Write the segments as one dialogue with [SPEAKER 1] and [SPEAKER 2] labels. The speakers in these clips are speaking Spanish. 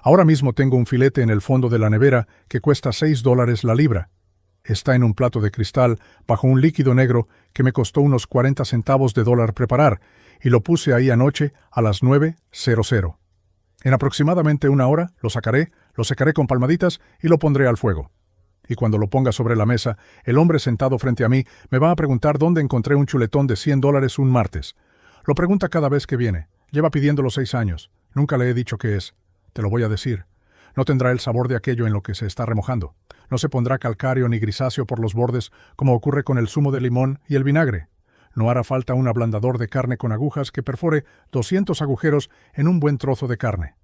[SPEAKER 1] Ahora mismo tengo un filete en el fondo de la nevera que cuesta $6 la libra. Está en un plato de cristal bajo un líquido negro que me costó unos 40 centavos de dólar preparar y lo puse ahí anoche a las 9:00. En aproximadamente una hora lo sacaré, lo secaré con palmaditas y lo pondré al fuego. Y cuando lo ponga sobre la mesa, el hombre sentado frente a mí me va a preguntar dónde encontré un chuletón de $100 un martes. Lo pregunta cada vez que viene. Lleva pidiéndolo 6 años. Nunca le he dicho qué es. Te lo voy a decir. No tendrá el sabor de aquello en lo que se está remojando. No se pondrá calcáreo ni grisáceo por los bordes como ocurre con el zumo de limón y el vinagre. No hará falta un ablandador de carne con agujas que perfore 200 agujeros en un buen trozo de carne.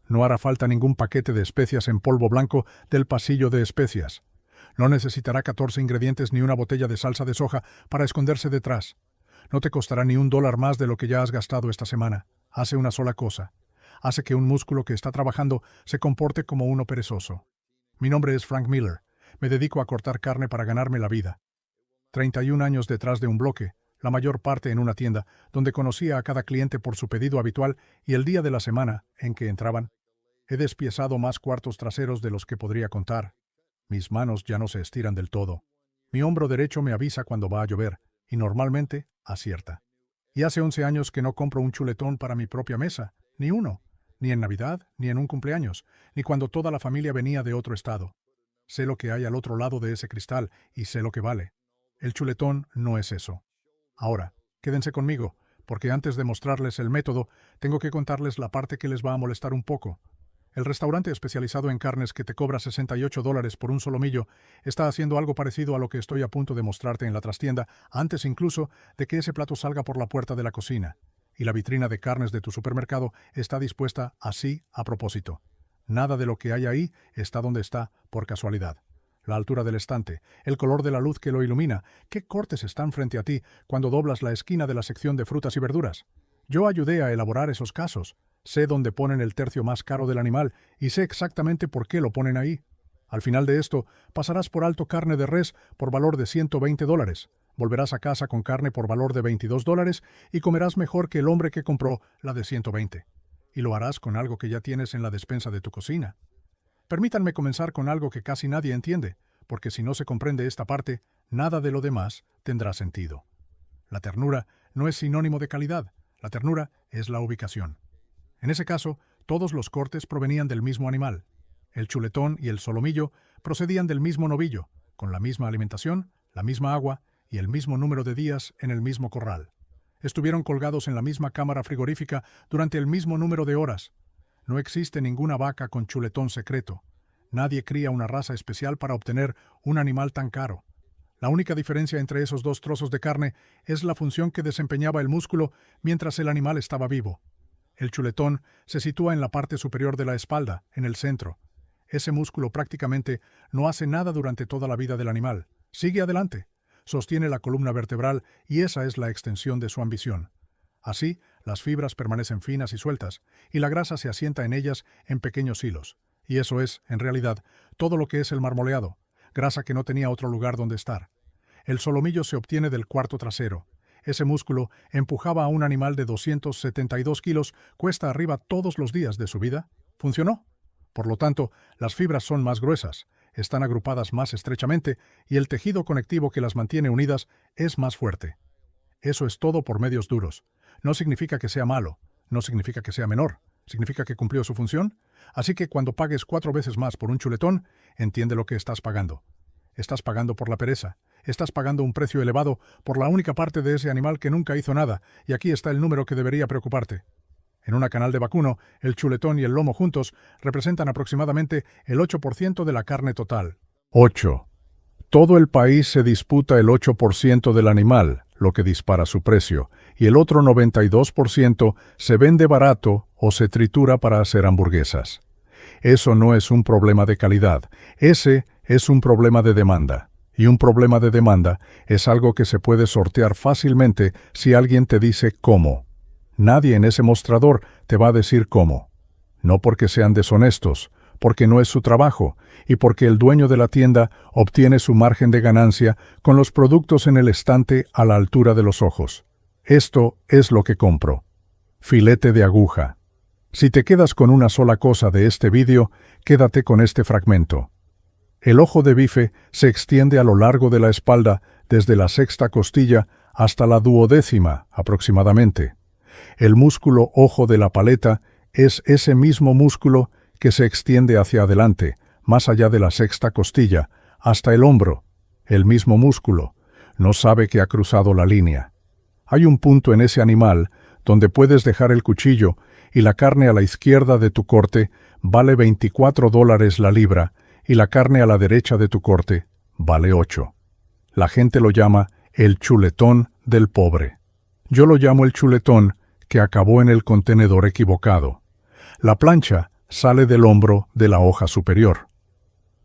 [SPEAKER 1] No hará falta ningún paquete de especias en polvo blanco del pasillo de especias. No necesitará 14 ingredientes ni una botella de salsa de soja para esconderse detrás. No te costará ni $1 más de lo que ya has gastado esta semana. Hace una sola cosa. Hace que un músculo que está trabajando se comporte como uno perezoso. Mi nombre es Frank Miller. Me dedico a cortar carne para ganarme la vida. 31 años detrás de un bloque, la mayor parte en una tienda, donde conocía a cada cliente por su pedido habitual y el día de la semana en que entraban. He despiezado más cuartos traseros de los que podría contar. Mis manos ya no se estiran del todo. Mi hombro derecho me avisa cuando va a llover, y normalmente acierta. Y hace 11 años que no compro un chuletón para mi propia mesa, ni uno, ni en Navidad, ni en un cumpleaños, ni cuando toda la familia venía de otro estado. Sé lo que hay al otro lado de ese cristal y sé lo que vale. El chuletón no es eso. Ahora, quédense conmigo, porque antes de mostrarles el método, tengo que contarles la parte que les va a molestar un poco. El restaurante especializado en carnes que te cobra $68 por un solomillo está haciendo algo parecido a lo que estoy a punto de mostrarte en la trastienda, antes incluso de que ese plato salga por la puerta de la cocina. Y la vitrina de carnes de tu supermercado está dispuesta así a propósito. Nada de lo que hay ahí está donde está por casualidad. La altura del estante, el color de la luz que lo ilumina, qué cortes están frente a ti cuando doblas la esquina de la sección de frutas y verduras. Yo ayudé a elaborar esos casos. Sé dónde ponen el tercio más caro del animal y sé exactamente por qué lo ponen ahí. Al final de esto, pasarás por alto carne de res por valor de $120. Volverás a casa con carne por valor de $22 y comerás mejor que el hombre que compró la de 120. Y lo harás con algo que ya tienes en la despensa de tu cocina. Permítanme comenzar con algo que casi nadie entiende, porque si no se comprende esta parte, nada de lo demás tendrá sentido. La ternura no es sinónimo de calidad, la ternura es la ubicación. En ese caso, todos los cortes provenían del mismo animal. El chuletón y el solomillo procedían del mismo novillo, con la misma alimentación, la misma agua y el mismo número de días en el mismo corral. Estuvieron colgados en la misma cámara frigorífica durante el mismo número de horas. No existe ninguna vaca con chuletón secreto. Nadie cría una raza especial para obtener un animal tan caro. La única diferencia entre esos dos trozos de carne es la función que desempeñaba el músculo mientras el animal estaba vivo. El chuletón se sitúa en la parte superior de la espalda, en el centro. Ese músculo prácticamente no hace nada durante toda la vida del animal. Sigue adelante. Sostiene la columna vertebral y esa es la extensión de su ambición. Así, las fibras permanecen finas y sueltas, y la grasa se asienta en ellas en pequeños hilos. Y eso es, en realidad, todo lo que es el marmoleado, grasa que no tenía otro lugar donde estar. El solomillo se obtiene del cuarto trasero. Ese músculo empujaba a un animal de 272 kilos cuesta arriba todos los días de su vida. Funcionó. Por lo tanto, las fibras son más gruesas, están agrupadas más estrechamente y el tejido conectivo que las mantiene unidas es más fuerte. Eso es todo por medios duros. No significa que sea malo, no significa que sea menor, significa que cumplió su función. Así que cuando pagues 4 veces más por un chuletón, entiende lo que estás pagando. Estás pagando por la pereza. Estás pagando un precio elevado por la única parte de ese animal que nunca hizo nada, y aquí está el número que debería preocuparte. En una canal de vacuno, el chuletón y el lomo juntos representan aproximadamente el 8% de la carne total. 8. Todo el país se disputa el 8% del animal, lo que dispara su precio, y el otro 92% se vende barato o se tritura para hacer hamburguesas. Eso no es un problema de calidad, ese es un problema de demanda. Y un problema de demanda es algo que se puede sortear fácilmente si alguien te dice cómo. Nadie en ese mostrador te va a decir cómo. No porque sean deshonestos, porque no es su trabajo y porque el dueño de la tienda obtiene su margen de ganancia con los productos en el estante a la altura de los ojos. Esto es lo que compro. Filete de aguja. Si te quedas con una sola cosa de este vídeo, quédate con este fragmento. El ojo de bife se extiende a lo largo de la espalda desde la sexta costilla hasta la duodécima aproximadamente. El músculo ojo de la paleta es ese mismo músculo que se extiende hacia adelante, más allá de la sexta costilla, hasta el hombro. El mismo músculo. No sabe que ha cruzado la línea. Hay un punto en ese animal donde puedes dejar el cuchillo y la carne a la izquierda de tu corte vale $24 la libra y la carne a la derecha de tu corte vale 8. La gente lo llama el chuletón del pobre. Yo lo llamo el chuletón que acabó en el contenedor equivocado. La plancha sale del hombro de la hoja superior.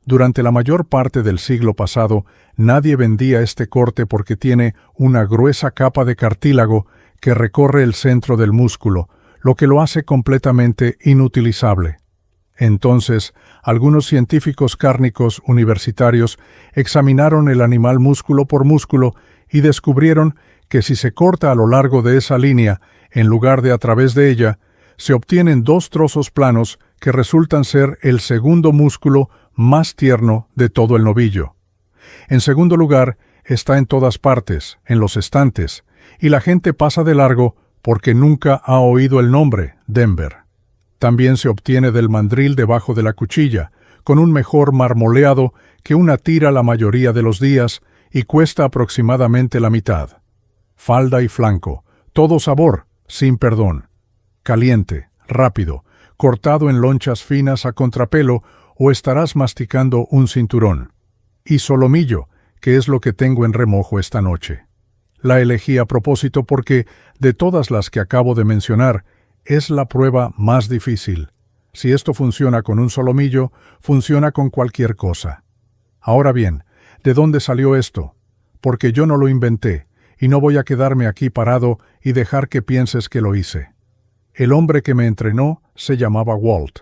[SPEAKER 1] Durante la mayor parte del siglo pasado, nadie vendía este corte porque tiene una gruesa capa de cartílago que recorre el centro del músculo, lo que lo hace completamente inutilizable. Entonces, algunos científicos cárnicos universitarios examinaron el animal músculo por músculo y descubrieron que si se corta a lo largo de esa línea, en lugar de a través de ella, se obtienen dos trozos planos que resultan ser el segundo músculo más tierno de todo el novillo. En segundo lugar, está en todas partes, en los estantes, y la gente pasa de largo porque nunca ha oído el nombre Denver. También se obtiene del mandril debajo de la cuchilla, con un mejor marmoleado que una tira la mayoría de los días y cuesta aproximadamente la mitad. Falda y flanco, todo sabor, sin perdón. Caliente, rápido, cortado en lonchas finas a contrapelo o estarás masticando un cinturón. Y solomillo, que es lo que tengo en remojo esta noche. La elegí a propósito porque, de todas las que acabo de mencionar, es la prueba más difícil. Si esto funciona con un solomillo, funciona con cualquier cosa. Ahora bien, ¿de dónde salió esto? Porque yo no lo inventé, y no voy a quedarme aquí parado y dejar que pienses que lo hice. El hombre que me entrenó se llamaba Walt.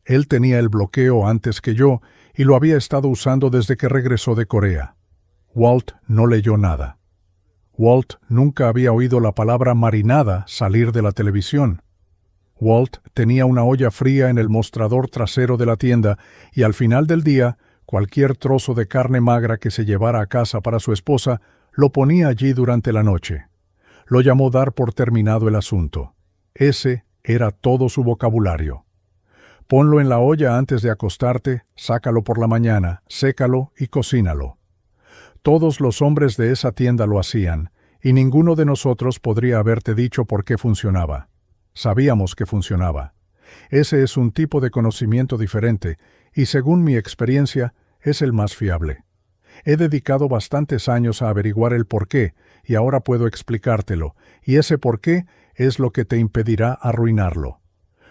[SPEAKER 1] Él tenía el bloqueo antes que yo y lo había estado usando desde que regresó de Corea. Walt no leyó nada. Walt nunca había oído la palabra marinada salir de la televisión. Walt tenía una olla fría en el mostrador trasero de la tienda y al final del día, cualquier trozo de carne magra que se llevara a casa para su esposa lo ponía allí durante la noche. Lo llamó dar por terminado el asunto. Ese era todo su vocabulario. Ponlo en la olla antes de acostarte, sácalo por la mañana, sécalo y cocínalo. Todos los hombres de esa tienda lo hacían, y ninguno de nosotros podría haberte dicho por qué funcionaba. Sabíamos que funcionaba. Ese es un tipo de conocimiento diferente, y según mi experiencia, es el más fiable. He dedicado bastantes años a averiguar el porqué, y ahora puedo explicártelo, y ese porqué es lo que te impedirá arruinarlo.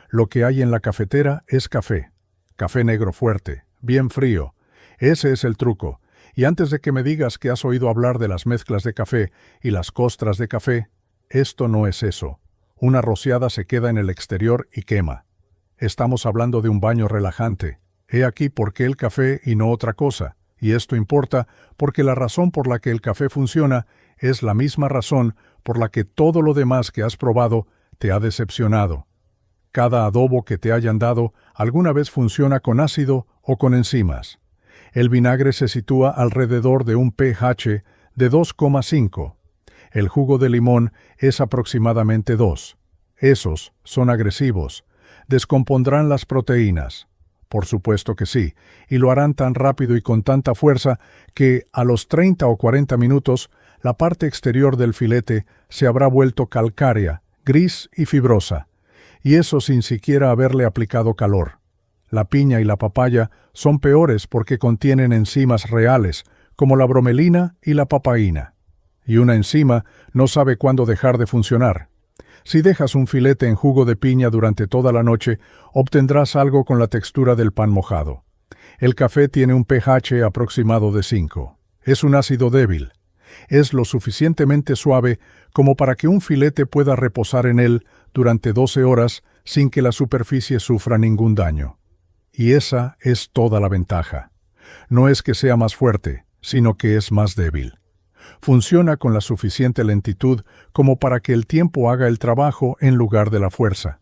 [SPEAKER 1] Lo que hay en la cafetera es café. Café negro fuerte, bien frío. Ese es el truco. Y antes de que me digas que has oído hablar de las mezclas de café y las costras de café, esto no es eso. Una rociada se queda en el exterior y quema. Estamos hablando de un baño relajante. He aquí por qué el café y no otra cosa. Y esto importa porque la razón por la que el café funciona es la misma razón por la que todo lo demás que has probado te ha decepcionado. Cada adobo que te hayan dado alguna vez funciona con ácido o con enzimas. El vinagre se sitúa alrededor de un pH de 2,5. El jugo de limón es aproximadamente 2. Esos son agresivos. Descompondrán las proteínas. Por supuesto que sí, y lo harán tan rápido y con tanta fuerza que, a los 30 o 40 minutos, la parte exterior del filete se habrá vuelto calcárea, gris y fibrosa. Y eso sin siquiera haberle aplicado calor. La piña y la papaya son peores porque contienen enzimas reales, como la bromelina y la papaína. Y una enzima no sabe cuándo dejar de funcionar. Si dejas un filete en jugo de piña durante toda la noche, obtendrás algo con la textura del pan mojado. El café tiene un pH aproximado de 5. Es un ácido débil. Es lo suficientemente suave como para que un filete pueda reposar en él durante 12 horas sin que la superficie sufra ningún daño. Y esa es toda la ventaja. No es que sea más fuerte, sino que es más débil. Funciona con la suficiente lentitud como para que el tiempo haga el trabajo en lugar de la fuerza.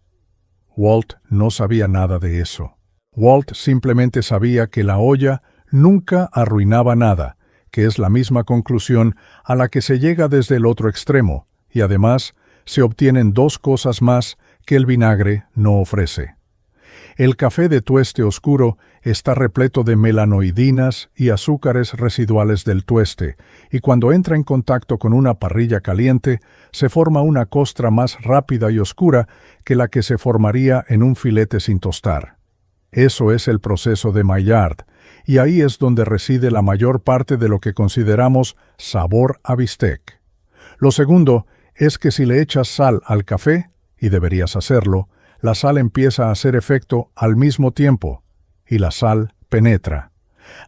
[SPEAKER 1] Walt no sabía nada de eso. Walt simplemente sabía que la olla nunca arruinaba nada, que es la misma conclusión a la que se llega desde el otro extremo, y además se obtienen dos cosas más que el vinagre no ofrece. El café de tueste oscuro está repleto de melanoidinas y azúcares residuales del tueste, y cuando entra en contacto con una parrilla caliente, se forma una costra más rápida y oscura que la que se formaría en un filete sin tostar. Eso es el proceso de Maillard, y ahí es donde reside la mayor parte de lo que consideramos sabor a bistec. Lo segundo es que si le echas sal al café, y deberías hacerlo, la sal empieza a hacer efecto al mismo tiempo, y la sal penetra.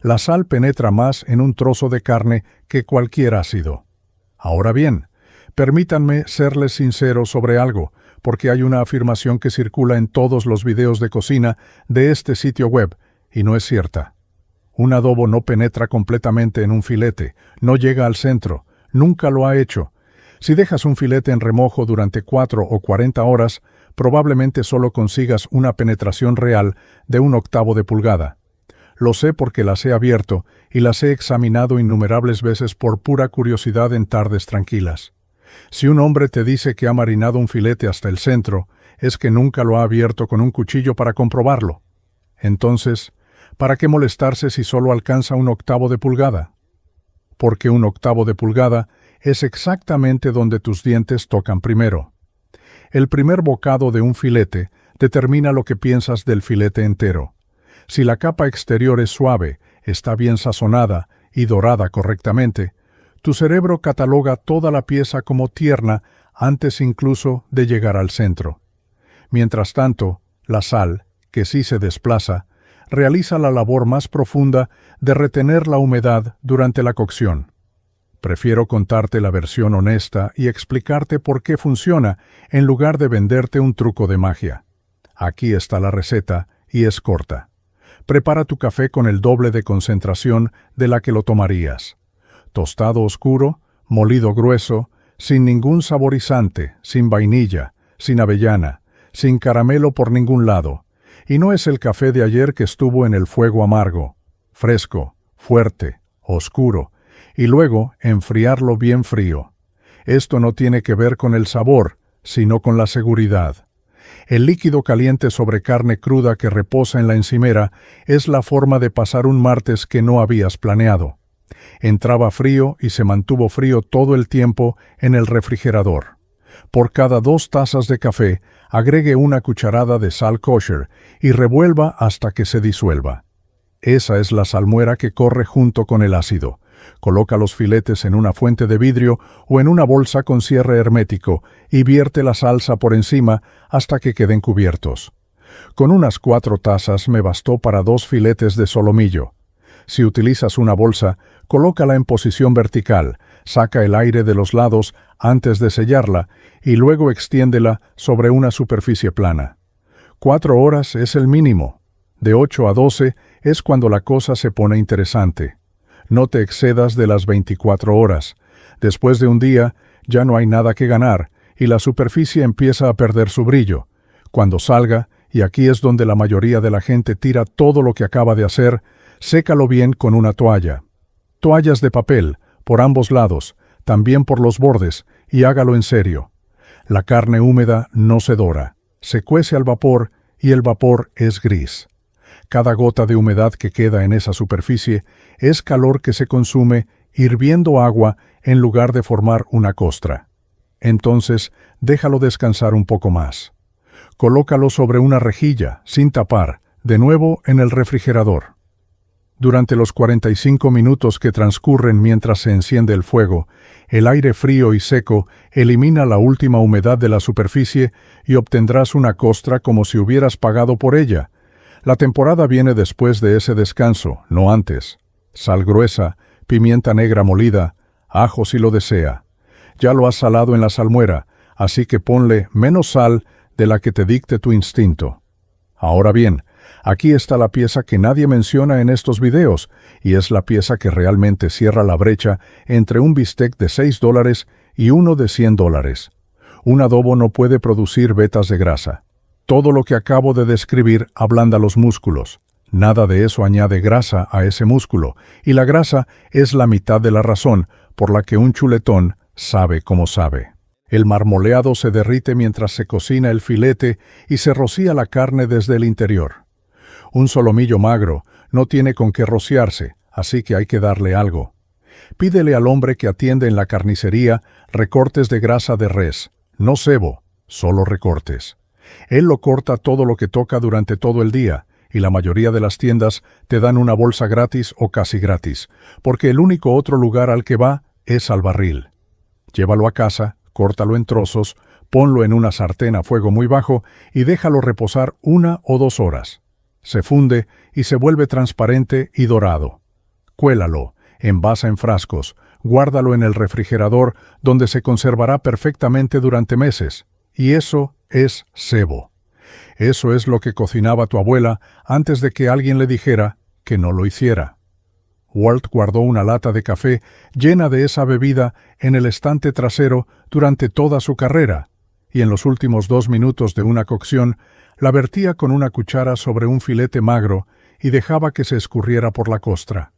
[SPEAKER 1] La sal penetra más en un trozo de carne que cualquier ácido. Ahora bien, permítanme serles sincero sobre algo, porque hay una afirmación que circula en todos los videos de cocina de este sitio web, y no es cierta. Un adobo no penetra completamente en un filete, no llega al centro, nunca lo ha hecho. Si dejas un filete en remojo durante 4 o 40 horas, probablemente solo consigas una penetración real de 1/8 de pulgada. Lo sé porque las he abierto y las he examinado innumerables veces por pura curiosidad en tardes tranquilas. Si un hombre te dice que ha marinado un filete hasta el centro, es que nunca lo ha abierto con un cuchillo para comprobarlo. Entonces, ¿para qué molestarse si solo alcanza 1/8 de pulgada? Porque 1/8 de pulgada es exactamente donde tus dientes tocan primero. El primer bocado de un filete determina lo que piensas del filete entero. Si la capa exterior es suave, está bien sazonada y dorada correctamente, tu cerebro cataloga toda la pieza como tierna antes incluso de llegar al centro. Mientras tanto, la sal, que sí se desplaza, realiza la labor más profunda de retener la humedad durante la cocción. Prefiero contarte la versión honesta y explicarte por qué funciona en lugar de venderte un truco de magia. Aquí está la receta y es corta. Prepara tu café con el doble de concentración de la que lo tomarías. Tostado oscuro, molido grueso, sin ningún saborizante, sin vainilla, sin avellana, sin caramelo por ningún lado. Y no es el café de ayer que estuvo en el fuego amargo, fresco, fuerte, oscuro, y luego enfriarlo bien frío. Esto no tiene que ver con el sabor, sino con la seguridad. El líquido caliente sobre carne cruda que reposa en la encimera es la forma de pasar un martes que no habías planeado. Entraba frío y se mantuvo frío todo el tiempo en el refrigerador. Por cada 2 tazas de café, agregue una cucharada de sal kosher y revuelva hasta que se disuelva. Esa es la salmuera que corre junto con el ácido. Coloca los filetes en una fuente de vidrio o en una bolsa con cierre hermético y vierte la salsa por encima hasta que queden cubiertos. Con unas 4 tazas me bastó para 2 filetes de solomillo. Si utilizas una bolsa, colócala en posición vertical, saca el aire de los lados antes de sellarla y luego extiéndela sobre una superficie plana. 4 horas es el mínimo. De 8 a 12 es cuando la cosa se pone interesante. No te excedas de las 24 horas. Después de un día, ya no hay nada que ganar y la superficie empieza a perder su brillo. Cuando salga, y aquí es donde la mayoría de la gente tira todo lo que acaba de hacer, sécalo bien con una toalla. Toallas de papel, por ambos lados, también por los bordes, y hágalo en serio. La carne húmeda no se dora, se cuece al vapor y el vapor es gris. Cada gota de humedad que queda en esa superficie es calor que se consume hirviendo agua en lugar de formar una costra. Entonces, déjalo descansar un poco más. Colócalo sobre una rejilla, sin tapar, de nuevo en el refrigerador. Durante los 45 minutos que transcurren mientras se enciende el fuego, el aire frío y seco elimina la última humedad de la superficie y obtendrás una costra como si hubieras pagado por ella. La temporada viene después de ese descanso, no antes. Sal gruesa, pimienta negra molida, ajo si lo desea. Ya lo has salado en la salmuera, así que ponle menos sal de la que te dicte tu instinto. Ahora bien, aquí está la pieza que nadie menciona en estos videos, y es la pieza que realmente cierra la brecha entre un bistec de $6 y uno de $100. Un adobo no puede producir vetas de grasa. Todo lo que acabo de describir ablanda los músculos. Nada de eso añade grasa a ese músculo, y la grasa es la mitad de la razón por la que un chuletón sabe como sabe. El marmoleado se derrite mientras se cocina el filete y se rocía la carne desde el interior. Un solomillo magro no tiene con qué rociarse, así que hay que darle algo. Pídele al hombre que atiende en la carnicería recortes de grasa de res, no cebo, solo recortes. Él lo corta todo lo que toca durante todo el día, y la mayoría de las tiendas te dan una bolsa gratis o casi gratis, porque el único otro lugar al que va es al barril. Llévalo a casa, córtalo en trozos, ponlo en una sartén a fuego muy bajo y déjalo reposar 1 o 2 horas. Se funde y se vuelve transparente y dorado. Cuélalo, envasa en frascos, guárdalo en el refrigerador donde se conservará perfectamente durante meses. Y eso es cebo. Eso es lo que cocinaba tu abuela antes de que alguien le dijera que no lo hiciera. Walt guardó una lata de café llena de esa bebida en el estante trasero durante toda su carrera, y en los últimos 2 minutos de una cocción la vertía con una cuchara sobre un filete magro y dejaba que se escurriera por la costra.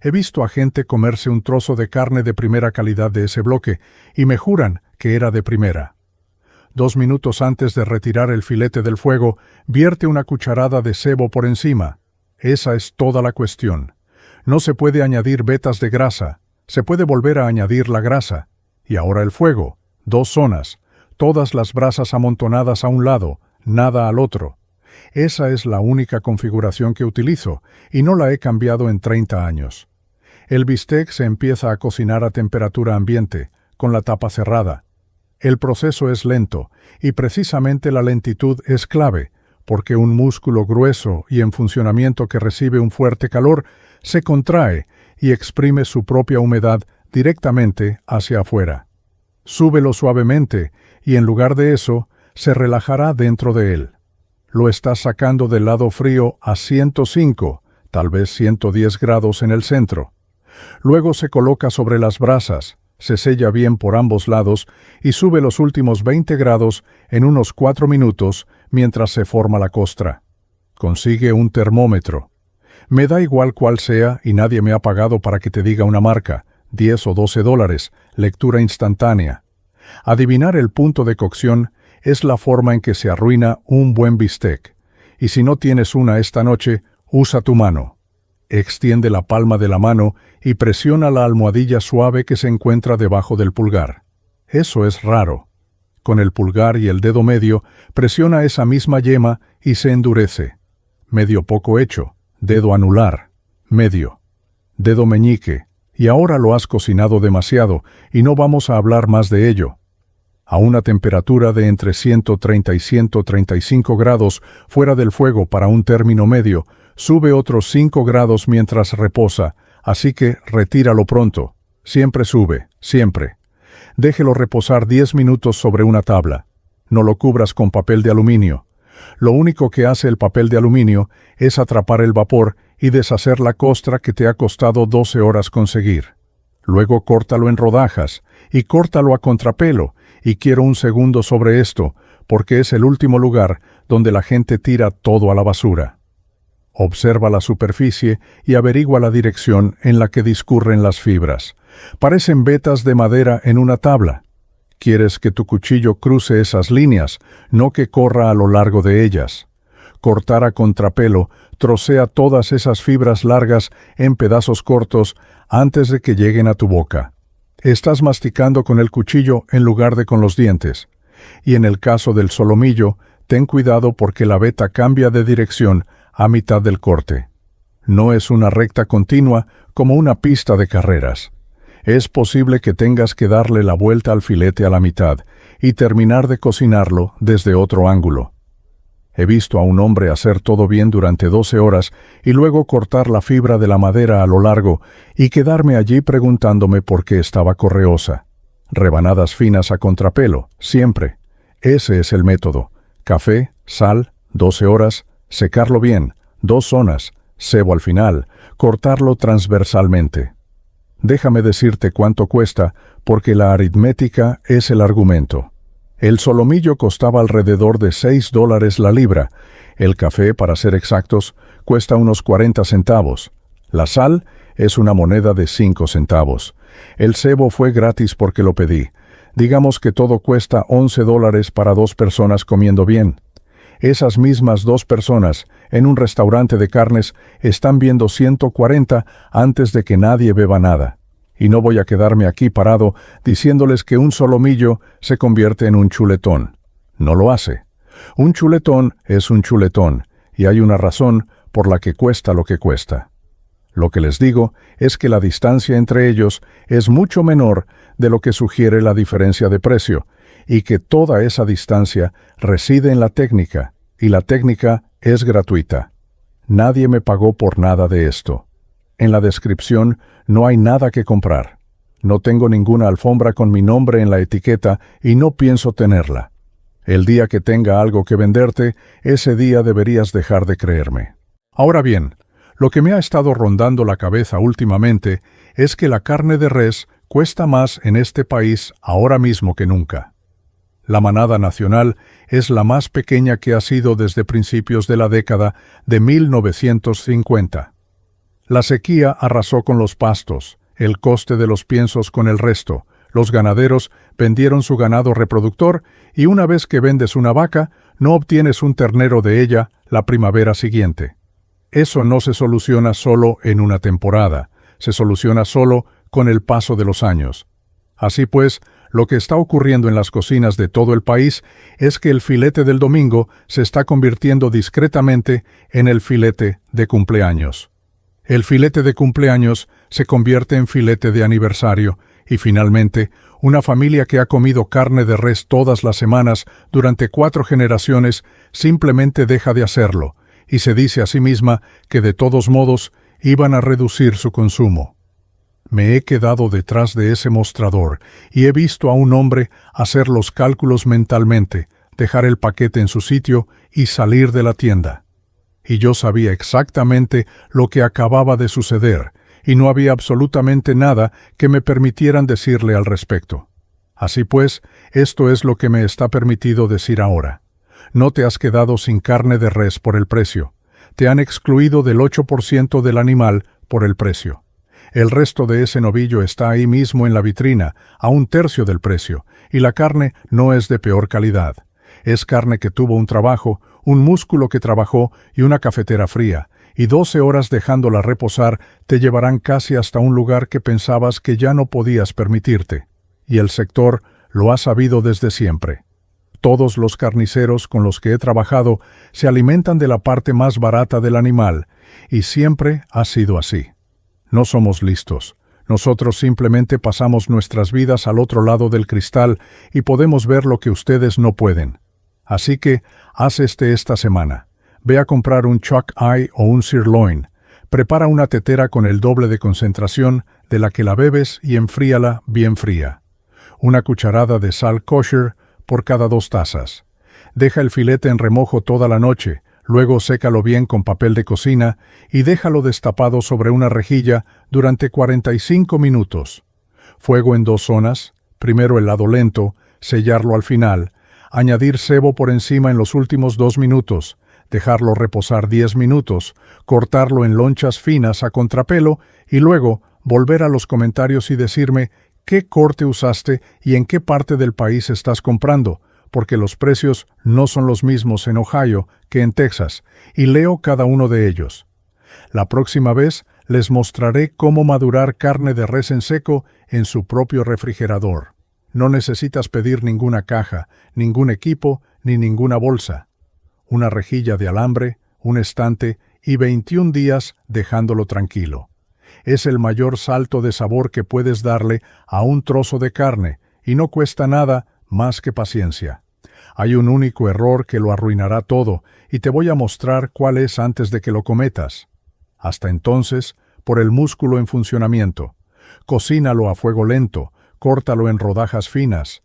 [SPEAKER 1] He visto a gente comerse un trozo de carne de primera calidad de ese bloque, y me juran que era de primera. 2 minutos antes de retirar el filete del fuego, vierte una cucharada de cebo por encima. Esa es toda la cuestión. No se puede añadir vetas de grasa, se puede volver a añadir la grasa. Y ahora el fuego, 2 zonas, todas las brasas amontonadas a un lado, nada al otro. Esa es la única configuración que utilizo, y no la he cambiado en 30 años. El bistec se empieza a cocinar a temperatura ambiente, con la tapa cerrada. El proceso es lento, y precisamente la lentitud es clave, porque un músculo grueso y en funcionamiento que recibe un fuerte calor se contrae y exprime su propia humedad directamente hacia afuera. Súbelo suavemente, y en lugar de eso, se relajará dentro de él. Lo estás sacando del lado frío a 105, tal vez 110 grados en el centro. Luego se coloca sobre las brasas, se sella bien por ambos lados y sube los últimos 20 grados en unos 4 minutos mientras se forma la costra. Consigue un termómetro. Me da igual cuál sea y nadie me ha pagado para que te diga una marca, 10 o 12 dólares, lectura instantánea. Adivinar el punto de cocción es la forma en que se arruina un buen bistec. Y si no tienes una esta noche, usa tu mano. Extiende la palma de la mano y presiona la almohadilla suave que se encuentra debajo del pulgar. Eso es raro. Con el pulgar y el dedo medio, presiona esa misma yema y se endurece. Medio poco hecho, dedo anular, medio, dedo meñique, y ahora lo has cocinado demasiado y no vamos a hablar más de ello. A una temperatura de entre 130 y 135 grados fuera del fuego para un término medio, sube otros 5 grados mientras reposa, así que retíralo pronto. Siempre sube, siempre. Déjelo reposar 10 minutos sobre una tabla. No lo cubras con papel de aluminio. Lo único que hace el papel de aluminio es atrapar el vapor y deshacer la costra que te ha costado 12 horas conseguir. Luego córtalo en rodajas y córtalo a contrapelo, y quiero un segundo sobre esto, porque es el último lugar donde la gente tira todo a la basura. Observa la superficie y averigua la dirección en la que discurren las fibras. Parecen vetas de madera en una tabla. Quieres que tu cuchillo cruce esas líneas, no que corra a lo largo de ellas. Cortar a contrapelo, trocea todas esas fibras largas en pedazos cortos antes de que lleguen a tu boca. Estás masticando con el cuchillo en lugar de con los dientes. Y en el caso del solomillo, ten cuidado porque la veta cambia de dirección a mitad del corte. No es una recta continua como una pista de carreras. Es posible que tengas que darle la vuelta al filete a la mitad y terminar de cocinarlo desde otro ángulo. He visto a un hombre hacer todo bien durante 12 horas y luego cortar la fibra de la madera a lo largo y quedarme allí preguntándome por qué estaba correosa. Rebanadas finas a contrapelo, siempre. Ese es el método. Café, sal, 12 horas, secarlo bien, 2 zonas, cebo al final, cortarlo transversalmente. Déjame decirte cuánto cuesta, porque la aritmética es el argumento. El solomillo costaba alrededor de $6 la libra. El café, para ser exactos, cuesta unos 40 centavos. La sal es una moneda de 5 centavos. El cebo fue gratis porque lo pedí. Digamos que todo cuesta $11 para 2 personas comiendo bien. Esas mismas 2 personas, en un restaurante de carnes, están viendo 140 antes de que nadie beba nada. Y no voy a quedarme aquí parado diciéndoles que un solomillo se convierte en un chuletón. No lo hace. Un chuletón es un chuletón, y hay una razón por la que cuesta lo que cuesta. Lo que les digo es que la distancia entre ellos es mucho menor de lo que sugiere la diferencia de precio, y que toda esa distancia reside en la técnica, y la técnica es gratuita. Nadie me pagó por nada de esto. En la descripción no hay nada que comprar. No tengo ninguna alfombra con mi nombre en la etiqueta y no pienso tenerla. El día que tenga algo que venderte, ese día deberías dejar de creerme. Ahora bien, lo que me ha estado rondando la cabeza últimamente es que la carne de res cuesta más en este país ahora mismo que nunca. La manada nacional es la más pequeña que ha sido desde principios de la década de 1950. La sequía arrasó con los pastos, el coste de los piensos con el resto. Los ganaderos vendieron su ganado reproductor y una vez que vendes una vaca, no obtienes un ternero de ella la primavera siguiente. Eso no se soluciona solo en una temporada, se soluciona solo con el paso de los años. Así pues, lo que está ocurriendo en las cocinas de todo el país es que el filete del domingo se está convirtiendo discretamente en el filete de cumpleaños. El filete de cumpleaños se convierte en filete de aniversario y finalmente, una familia que ha comido carne de res todas las semanas durante 4 generaciones simplemente deja de hacerlo y se dice a sí misma que de todos modos iban a reducir su consumo. Me he quedado detrás de ese mostrador y he visto a un hombre hacer los cálculos mentalmente, dejar el paquete en su sitio y salir de la tienda. Y yo sabía exactamente lo que acababa de suceder, y no había absolutamente nada que me permitieran decirle al respecto. Así pues, esto es lo que me está permitido decir ahora. No te has quedado sin carne de res por el precio. Te han excluido del 8% del animal por el precio. El resto de ese novillo está ahí mismo en la vitrina, a 1/3 del precio, y la carne no es de peor calidad. Es carne que tuvo un trabajo, un músculo que trabajó y una cafetera fría, y 12 horas dejándola reposar te llevarán casi hasta un lugar que pensabas que ya no podías permitirte. Y el sector lo ha sabido desde siempre. Todos los carniceros con los que he trabajado se alimentan de la parte más barata del animal, y siempre ha sido así. No somos listos. Nosotros simplemente pasamos nuestras vidas al otro lado del cristal y podemos ver lo que ustedes no pueden. Así que, haz esta semana. Ve a comprar un chuck eye o un sirloin. Prepara una tetera con el doble de concentración de la que la bebes y enfríala bien fría. Una cucharada de sal kosher por cada 2 tazas. Deja el filete en remojo toda la noche, luego sécalo bien con papel de cocina y déjalo destapado sobre una rejilla durante 45 minutos. Fuego en 2 zonas, primero el lado lento, sellarlo al final, añadir cebo por encima en los últimos 2 minutos, dejarlo reposar 10 minutos, cortarlo en lonchas finas a contrapelo y luego volver a los comentarios y decirme qué corte usaste y en qué parte del país estás comprando, porque los precios no son los mismos en Ohio que en Texas, y leo cada uno de ellos. La próxima vez les mostraré cómo madurar carne de res en seco en su propio refrigerador. No necesitas pedir ninguna caja, ningún equipo, ni ninguna bolsa. Una rejilla de alambre, un estante y 21 días dejándolo tranquilo. Es el mayor salto de sabor que puedes darle a un trozo de carne y no cuesta nada más que paciencia. Hay un único error que lo arruinará todo y te voy a mostrar cuál es antes de que lo cometas. Hasta entonces, por el músculo en funcionamiento. Cocínalo a fuego lento, córtalo en rodajas finas,